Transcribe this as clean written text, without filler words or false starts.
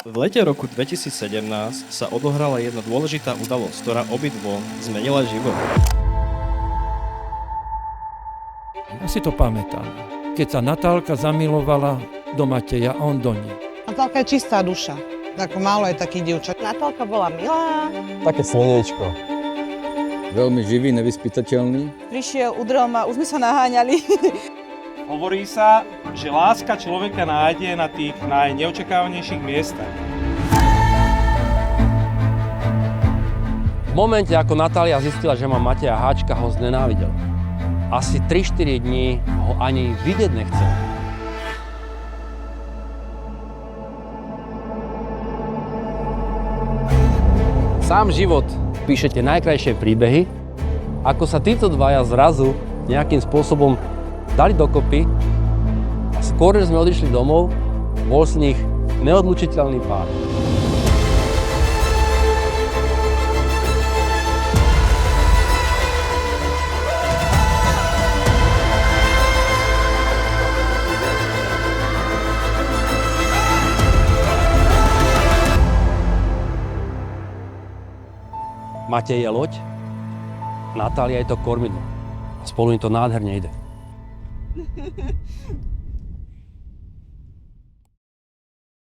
V lete roku 2017 sa odohrala jedna dôležitá udalosť, ktorá obidvom zmenila život. Ja si to pamätám, keď sa Natálka zamilovala do Mateja a on do nej. Natálka je čistá duša. Ako málo je takých dievčat. Natálka bola milá. Také slniečko. Veľmi živý, nevyspytateľný. Prišiel, udrel ma, už sme sa naháňali. Hovorí sa, že láska človeka nájde na tých najneočakávanejších miestach. V momente, ako Natália zistila, že má Mateja Háčka, ho znenávidel. Asi 3-4 dní ho ani vidieť nechcel. Sám život píše tie najkrajšie príbehy, ako sa títo dvaja zrazu nejakým spôsobom dali dokopy a skôr, než sme odišli domov, bol z nich neodlučiteľný pár. Matej je loď, Natália je to kormidlo. Spolu im to nádherne ide.